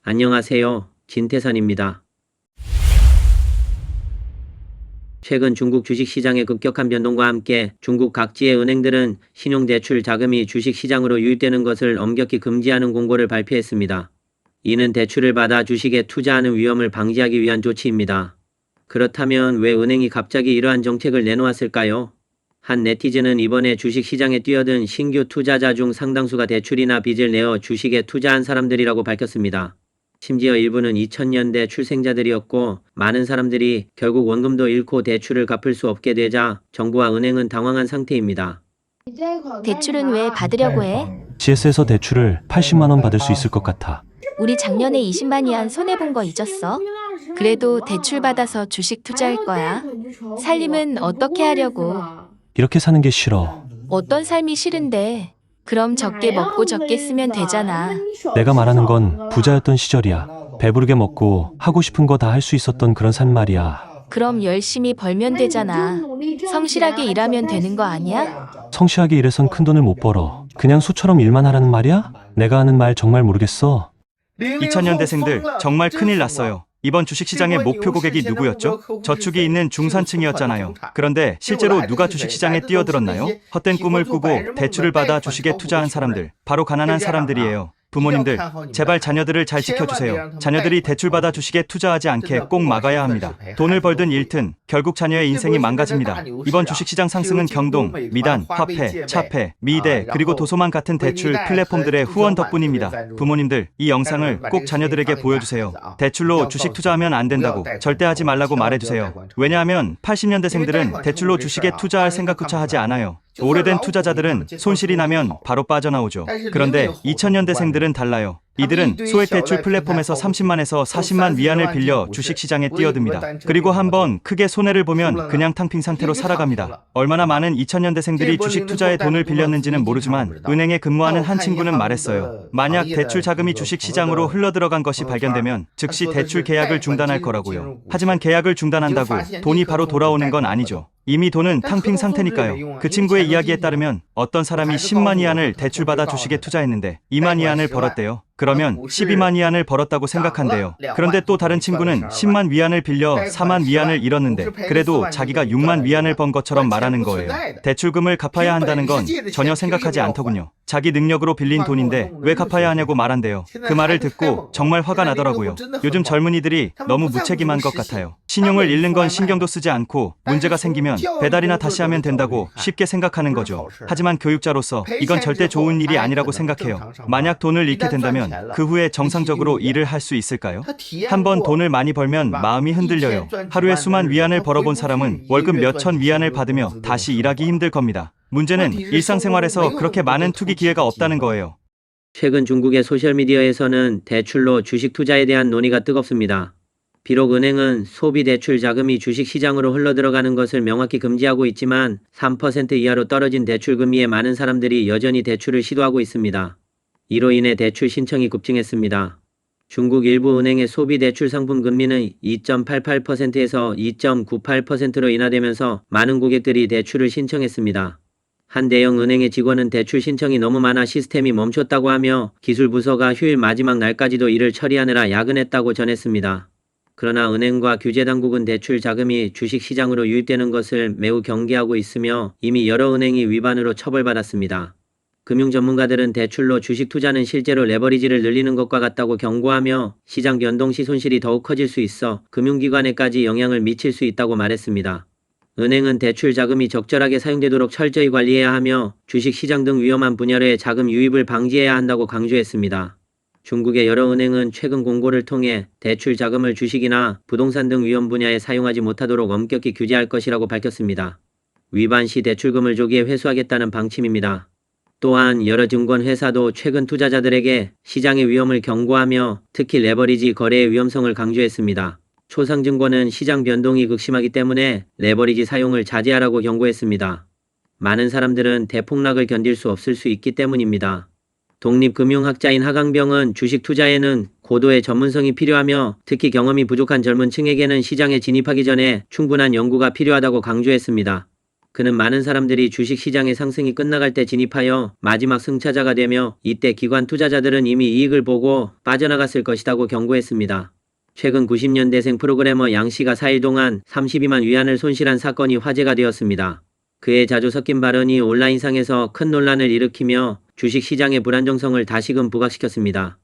안녕하세요. 진태산입니다. 최근 중국 주식시장의 급격한 변동과 함께 중국 각지의 은행들은 신용대출 자금이 주식시장으로 유입되는 것을 엄격히 금지하는 공고를 발표했습니다. 이는 대출을 받아 주식에 투자하는 위험을 방지하기 위한 조치입니다. 그렇다면 왜 은행이 갑자기 이러한 정책을 내놓았을까요? 한 네티즌은 이번에 주식시장에 뛰어든 신규 투자자 중 상당수가 대출이나 빚을 내어 주식에 투자한 사람들이라고 밝혔습니다. 심지어 일부는 2000년대 출생자들이었고 많은 사람들이 결국 원금도 잃고 대출을 갚을 수 없게 되자 정부와 은행은 당황한 상태입니다. 대출은 왜 받으려고 해? GS에서 대출을 80만 원 받을 수 있을 것 같아. 우리 작년에 20만 위안 손해본 거 잊었어? 그래도 대출 받아서 주식 투자할 거야. 살림은 어떻게 하려고? 이렇게 사는 게 싫어. 어떤 삶이 싫은데? 그럼 적게 먹고 적게 쓰면 되잖아. 내가 말하는 건 부자였던 시절이야. 배부르게 먹고 하고 싶은 거 다 할 수 있었던 그런 삶 말이야. 그럼 열심히 벌면 되잖아. 성실하게 일하면 되는 거 아니야? 성실하게 일해선 큰 돈을 못 벌어. 그냥 수처럼 일만 하라는 말이야? 내가 하는 말 정말 모르겠어. 2000년대생들 정말 큰일 났어요. 이번 주식시장의 목표 고객이 누구였죠? 저축이 있는 중산층이었잖아요. 그런데 실제로 누가 주식시장에 뛰어들었나요? 헛된 꿈을 꾸고 대출을 받아 주식에 투자한 사람들, 바로 가난한 사람들이에요. 부모님들, 제발 자녀들을 잘 지켜주세요. 자녀들이 대출받아 주식에 투자하지 않게 꼭 막아야 합니다. 돈을 벌든 잃든 결국 자녀의 인생이 망가집니다. 이번 주식시장 상승은 경동, 미단, 화폐, 차폐, 미대 그리고 도서만 같은 대출 플랫폼들의 후원 덕분입니다. 부모님들, 이 영상을 꼭 자녀들에게 보여주세요. 대출로 주식 투자하면 안 된다고 절대 하지 말라고 말해주세요. 왜냐하면 80년대생들은 대출로 주식에 투자할 생각조차 하지 않아요. 오래된 투자자들은 손실이 나면 바로 빠져나오죠. 그런데 2000년대생들은 달라요. 이들은 소액 대출 플랫폼에서 30만에서 40만 위안을 빌려 주식시장에 뛰어듭니다. 그리고 한번 크게 손해를 보면 그냥 탕핑 상태로 살아갑니다. 얼마나 많은 2000년대생들이 주식 투자에 돈을 빌렸는지는 모르지만 은행에 근무하는 한 친구는 말했어요. 만약 대출 자금이 주식시장으로 흘러들어간 것이 발견되면 즉시 대출 계약을 중단할 거라고요. 하지만 계약을 중단한다고 돈이 바로 돌아오는 건 아니죠. 이미 돈은 탕핑 상태니까요. 그 친구의 이야기에 따르면 어떤 사람이 10만 위안을 대출받아 주식에 투자했는데 2만 위안을 벌었대요. 그러면 12만 위안을 벌었다고 생각한대요. 그런데 또 다른 친구는 10만 위안을 빌려 4만 위안을 잃었는데 그래도 자기가 6만 위안을 번 것처럼 말하는 거예요. 대출금을 갚아야 한다는 건 전혀 생각하지 않더군요. 자기 능력으로 빌린 돈인데 왜 갚아야 하냐고 말한대요. 그 말을 듣고 정말 화가 나더라고요. 요즘 젊은이들이 너무 무책임한 것 같아요. 신용을 잃는 건 신경도 쓰지 않고 문제가 생기면 배달이나 다시 하면 된다고 쉽게 생각하는 거죠. 하지만 교육자로서 이건 절대 좋은 일이 아니라고 생각해요. 만약 돈을 잃게 된다면 그 후에 정상적으로 일을 할 수 있을까요? 한번 돈을 많이 벌면 마음이 흔들려요. 하루에 수만 위안을 벌어본 사람은 월급 몇천 위안을 받으며 다시 일하기 힘들 겁니다. 문제는 일상생활에서 그렇게 많은 투기 기회가 없다는 거예요. 최근 중국의 소셜미디어에서는 대출로 주식 투자에 대한 논의가 뜨겁습니다. 비록 은행은 소비 대출 자금이 주식시장으로 흘러들어가는 것을 명확히 금지하고 있지만 3% 이하로 떨어진 대출 금리에 많은 사람들이 여전히 대출을 시도하고 있습니다. 이로 인해 대출 신청이 급증했습니다. 중국 일부 은행의 소비 대출 상품 금리는 2.88%에서 2.98%로 인하되면서 많은 고객들이 대출을 신청했습니다. 한 대형 은행의 직원은 대출 신청이 너무 많아 시스템이 멈췄다고 하며 기술부서가 휴일 마지막 날까지도 일을 처리하느라 야근했다고 전했습니다. 그러나 은행과 규제당국은 대출 자금이 주식시장으로 유입되는 것을 매우 경계하고 있으며 이미 여러 은행이 위반으로 처벌받았습니다. 금융 전문가들은 대출로 주식 투자는 실제로 레버리지를 늘리는 것과 같다고 경고하며 시장 변동 시 손실이 더욱 커질 수 있어 금융기관에까지 영향을 미칠 수 있다고 말했습니다. 은행은 대출 자금이 적절하게 사용되도록 철저히 관리해야 하며 주식시장 등 위험한 분야로의 자금 유입을 방지해야 한다고 강조했습니다. 중국의 여러 은행은 최근 공고를 통해 대출 자금을 주식이나 부동산 등 위험 분야에 사용하지 못하도록 엄격히 규제할 것이라고 밝혔습니다. 위반 시 대출금을 조기에 회수하겠다는 방침입니다. 또한 여러 증권회사도 최근 투자자들에게 시장의 위험을 경고하며 특히 레버리지 거래의 위험성을 강조했습니다. 초상증권은 시장 변동이 극심하기 때문에 레버리지 사용을 자제하라고 경고했습니다. 많은 사람들은 대폭락을 견딜 수 없을 수 있기 때문입니다. 독립금융학자인 하강병은 주식 투자에는 고도의 전문성이 필요하며 특히 경험이 부족한 젊은 층에게는 시장에 진입하기 전에 충분한 연구가 필요하다고 강조했습니다. 그는 많은 사람들이 주식 시장의 상승이 끝나갈 때 진입하여 마지막 승차자가 되며 이때 기관 투자자들은 이미 이익을 보고 빠져나갔을 것이라고 경고했습니다. 최근 90년대생 프로그래머 양 씨가 4일 동안 32만 위안을 손실한 사건이 화제가 되었습니다. 그의 자주 섞인 발언이 온라인상에서 큰 논란을 일으키며 주식 시장의 불안정성을 다시금 부각시켰습니다.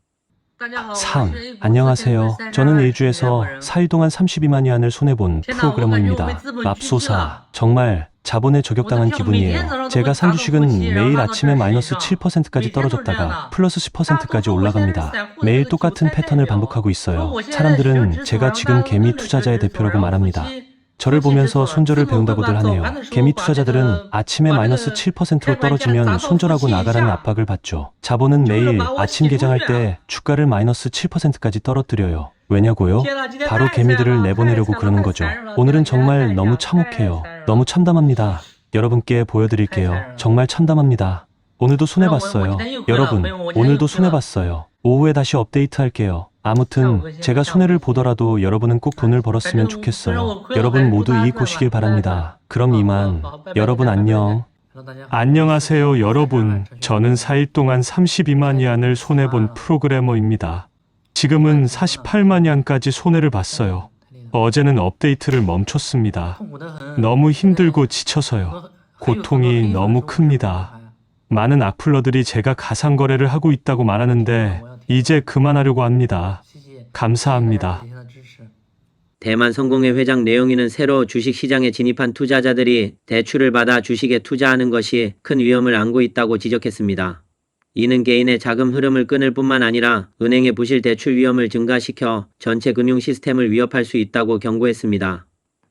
3. 안녕하세요. 저는 일주에서 4일 동안 32만 위안을 손해본 프로그래머입니다. 맙소사. 정말 자본에 저격당한 기분이에요. 제가 산 주식은 매일 아침에 마이너스 7%까지 떨어졌다가 플러스 10%까지 올라갑니다. 매일 똑같은 패턴을 반복하고 있어요. 사람들은 제가 지금 개미 투자자의 대표라고 말합니다. 저를 보면서 손절을 배운다고들 하네요. 개미 투자자들은 아침에 마이너스 7%로 떨어지면 손절하고 나가라는 압박을 받죠. 자본은 매일 아침 개장할 때 주가를 마이너스 7%까지 떨어뜨려요. 왜냐고요? 바로 개미들을 내보내려고 그러는 거죠. 오늘은 정말 너무 참혹해요. 너무 참담합니다. 여러분께 보여드릴게요. 정말 참담합니다. 오늘도 손해봤어요. 여러분, 오늘도 손해봤어요. 오후에 다시 업데이트할게요. 아무튼 제가 손해를 보더라도 여러분은 꼭 돈을 벌었으면 좋겠어요. 여러분 모두 이익 보시길 바랍니다. 그럼 이만. 여러분 안녕. 안녕하세요 여러분. 저는 4일 동안 32만 위안을 손해본 프로그래머입니다. 지금은 48만 위안까지 손해를 봤어요. 어제는 업데이트를 멈췄습니다. 너무 힘들고 지쳐서요. 고통이 너무 큽니다. 많은 악플러들이 제가 가상거래를 하고 있다고 말하는데 이제 그만하려고 합니다. 감사합니다. 대만 성공회 회장 내용인은 새로 주식 시장에 진입한 투자자들이 대출을 받아 주식에 투자하는 것이 큰 위험을 안고 있다고 지적했습니다. 이는 개인의 자금 흐름을 끊을 뿐만 아니라 은행의 부실 대출 위험을 증가시켜 전체 금융 시스템을 위협할 수 있다고 경고했습니다.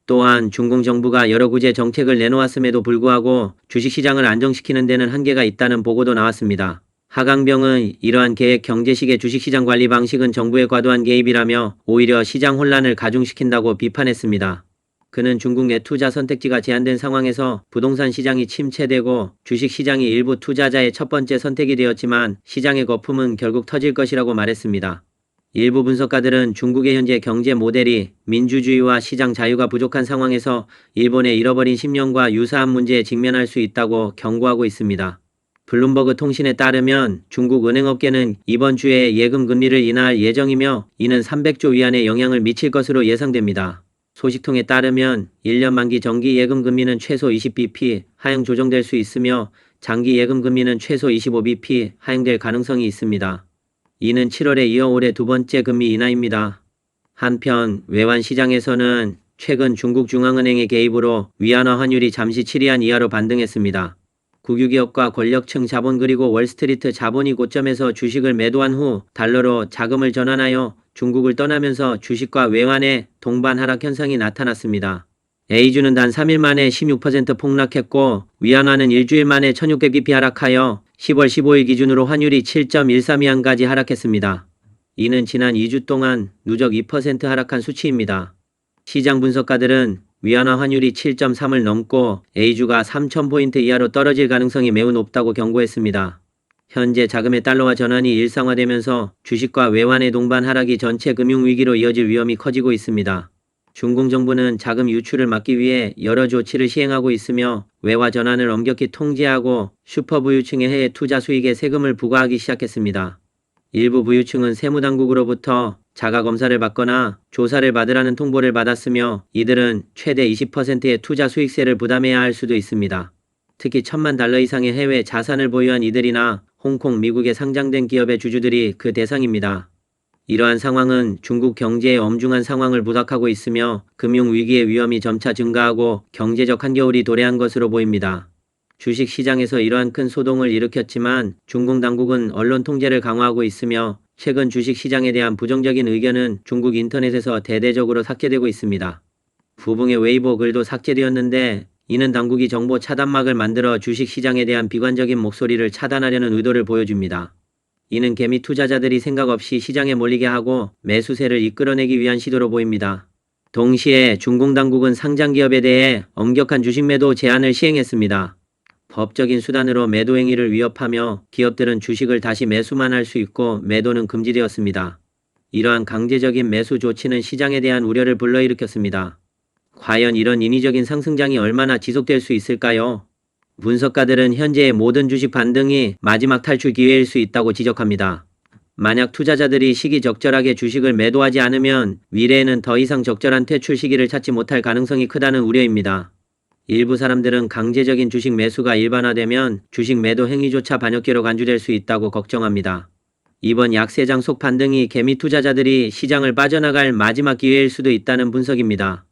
또한 중국 정부가 여러 구제 정책을 내놓았음에도 불구하고 주식시장을 안정시키는 데는 한계가 있다는 보고도 나왔습니다. 하강병은 이러한 계획 경제식의 주식시장 관리 방식은 정부의 과도한 개입이라며 오히려 시장 혼란을 가중시킨다고 비판했습니다. 그는 중국 내 투자 선택지가 제한된 상황에서 부동산 시장이 침체되고 주식시장이 일부 투자자의 첫 번째 선택이 되었지만 시장의 거품은 결국 터질 것이라고 말했습니다. 일부 분석가들은 중국의 현재 경제 모델이 민주주의와 시장 자유가 부족한 상황에서 일본의 잃어버린 10년과 유사한 문제에 직면할 수 있다고 경고하고 있습니다. 블룸버그 통신에 따르면 중국 은행업계는 이번 주에 예금 금리를 인하할 예정이며 이는 300조 위안의 영향을 미칠 것으로 예상됩니다. 소식통에 따르면 1년 만기 정기 예금 금리는 최소 20bp 하향 조정될 수 있으며 장기 예금 금리는 최소 25bp 하향될 가능성이 있습니다. 이는 7월에 이어 올해 두 번째 금리 인하입니다. 한편 외환 시장에서는 최근 중국 중앙은행의 개입으로 위안화 환율이 잠시 7위안 이하로 반등했습니다. 국유기업과 권력층 자본 그리고 월스트리트 자본이 고점에서 주식을 매도한 후 달러로 자금을 전환하여 중국을 떠나면서 주식과 외환의 동반 하락 현상이 나타났습니다. A주는 단 3일 만에 16% 폭락했고 위안화는 일주일 만에 1600bp 하락하여 10월 15일 기준으로 환율이 7.132안까지 하락했습니다. 이는 지난 2주 동안 누적 2% 하락한 수치입니다. 시장 분석가들은 위안화 환율이 7.3을 넘고 A주가 3,000포인트 이하로 떨어질 가능성이 매우 높다고 경고했습니다. 현재 자금의 달러화 전환이 일상화되면서 주식과 외환의 동반 하락이 전체 금융위기로 이어질 위험이 커지고 있습니다. 중국 정부는 자금 유출을 막기 위해 여러 조치를 시행하고 있으며 외화 전환을 엄격히 통제하고 슈퍼부유층의 해외 투자 수익에 세금을 부과하기 시작했습니다. 일부 부유층은 세무당국으로부터 자가검사를 받거나 조사를 받으라는 통보를 받았으며 이들은 최대 20%의 투자 수익세를 부담해야 할 수도 있습니다. 특히 1,000만 달러 이상의 해외 자산을 보유한 이들이나 홍콩, 미국에 상장된 기업의 주주들이 그 대상입니다. 이러한 상황은 중국 경제의 엄중한 상황을 부각하고 있으며 금융위기의 위험이 점차 증가하고 경제적 한겨울이 도래한 것으로 보입니다. 주식시장에서 이러한 큰 소동을 일으켰지만 중국 당국은 언론 통제를 강화하고 있으며 최근 주식시장에 대한 부정적인 의견은 중국 인터넷에서 대대적으로 삭제되고 있습니다. 부붕의 웨이보 글도 삭제되었는데 이는 당국이 정보 차단막을 만들어 주식시장에 대한 비관적인 목소리를 차단하려는 의도를 보여줍니다. 이는 개미 투자자들이 생각 없이 시장에 몰리게 하고 매수세를 이끌어내기 위한 시도로 보입니다. 동시에 중국 당국은 상장 기업에 대해 엄격한 주식 매도 제한을 시행했습니다. 법적인 수단으로 매도 행위를 위협하며 기업들은 주식을 다시 매수만 할 수 있고 매도는 금지되었습니다. 이러한 강제적인 매수 조치는 시장에 대한 우려를 불러일으켰습니다. 과연 이런 인위적인 상승장이 얼마나 지속될 수 있을까요? 분석가들은 현재의 모든 주식 반등이 마지막 탈출 기회일 수 있다고 지적합니다. 만약 투자자들이 시기적절하게 주식을 매도하지 않으면 미래에는 더 이상 적절한 퇴출 시기를 찾지 못할 가능성이 크다는 우려입니다. 일부 사람들은 강제적인 주식 매수가 일반화되면 주식 매도 행위조차 반역죄로 간주될 수 있다고 걱정합니다. 이번 약세장 속 반등이 개미 투자자들이 시장을 빠져나갈 마지막 기회일 수도 있다는 분석입니다.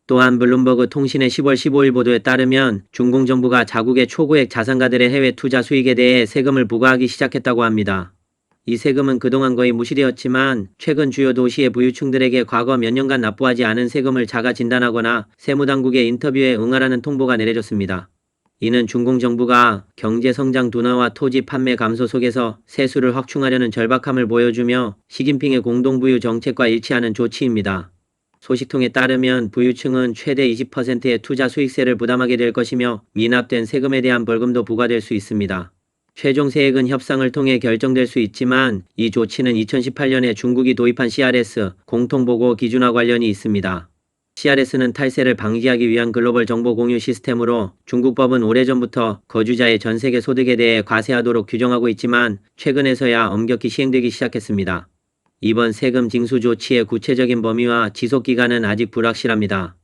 또한 블룸버그 통신의 10월 15일 보도에 따르면 중공 정부가 자국의 초고액 자산가들의 해외 투자 수익에 대해 세금을 부과하기 시작했다고 합니다. 이 세금은 그동안 거의 무시되었지만 최근 주요 도시의 부유층들에게 과거 몇 년간 납부하지 않은 세금을 자가 진단하거나 세무당국의 인터뷰에 응하라는 통보가 내려졌습니다. 이는 중공 정부가 경제 성장 둔화와 토지 판매 감소 속에서 세수를 확충하려는 절박함을 보여주며 시진핑의 공동부유 정책과 일치하는 조치입니다. 소식통에 따르면 부유층은 최대 20%의 투자 수익세를 부담하게 될 것이며 미납된 세금에 대한 벌금도 부과될 수 있습니다. 최종 세액은 협상을 통해 결정될 수 있지만 이 조치는 2018년에 중국이 도입한 CRS 공통보고 기준화 관련이 있습니다. CRS는 탈세를 방지하기 위한 글로벌 정보 공유 시스템으로 중국 법은 오래전부터 거주자의 전 세계 소득에 대해 과세하도록 규정하고 있지만 최근에서야 엄격히 시행되기 시작했습니다. 이번 세금 징수 조치의 구체적인 범위와 지속기간은 아직 불확실합니다.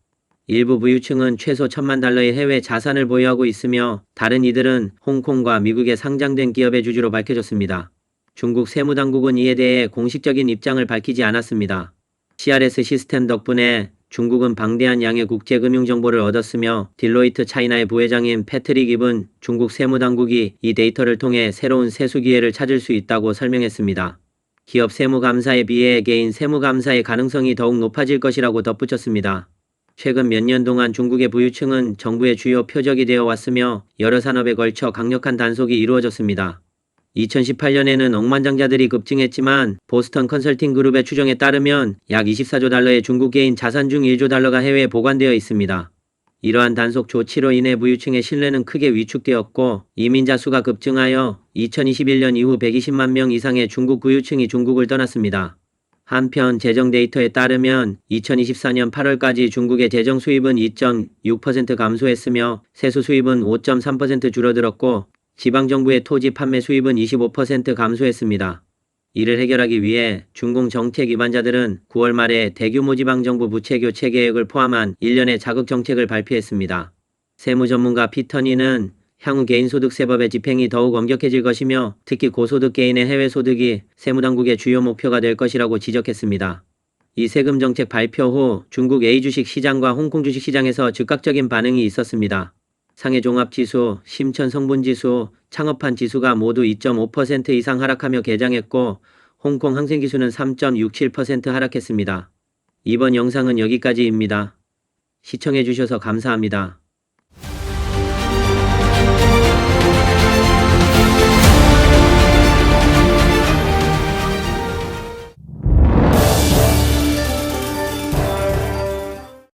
일부 부유층은 최소 1,000만 달러의 해외 자산을 보유하고 있으며 다른 이들은 홍콩과 미국에 상장된 기업의 주주로 밝혀졌습니다. 중국 세무당국은 이에 대해 공식적인 입장을 밝히지 않았습니다. CRS 시스템 덕분에 중국은 방대한 양의 국제금융 정보를 얻었으며 딜로이트 차이나의 부회장인 패트릭 입은 중국 세무당국이 이 데이터를 통해 새로운 세수 기회를 찾을 수 있다고 설명했습니다. 기업 세무감사에 비해 개인 세무감사의 가능성이 더욱 높아질 것이라고 덧붙였습니다. 최근 몇 년 동안 중국의 부유층은 정부의 주요 표적이 되어 왔으며 여러 산업에 걸쳐 강력한 단속이 이루어졌습니다. 2018년에는 억만장자들이 급증했지만 보스턴 컨설팅 그룹의 추정에 따르면 약 24조 달러의 중국 개인 자산 중 1조 달러가 해외에 보관되어 있습니다. 이러한 단속 조치로 인해 부유층의 신뢰는 크게 위축되었고 이민자 수가 급증하여 2021년 이후 120만 명 이상의 중국 부유층이 중국을 떠났습니다. 한편 재정 데이터에 따르면 2024년 8월까지 중국의 재정 수입은 2.6% 감소했으며 세수 수입은 5.3% 줄어들었고 지방정부의 토지 판매 수입은 25% 감소했습니다. 이를 해결하기 위해 중공 정책 위반자들은 9월 말에 대규모 지방정부 부채 교체 계획을 포함한 일련의 자극 정책을 발표했습니다. 세무 전문가 피터니는 향후 개인소득세법의 집행이 더욱 엄격해질 것이며 특히 고소득 개인의 해외 소득이 세무당국의 주요 목표가 될 것이라고 지적했습니다. 이 세금 정책 발표 후 중국 A 주식 시장과 홍콩 주식 시장에서 즉각적인 반응이 있었습니다. 상해 종합지수, 심천 성분지수, 창업한 지수가 모두 2.5% 이상 하락하며 개장했고 홍콩 항생지수는 3.67% 하락했습니다. 이번 영상은 여기까지입니다. 시청해주셔서 감사합니다.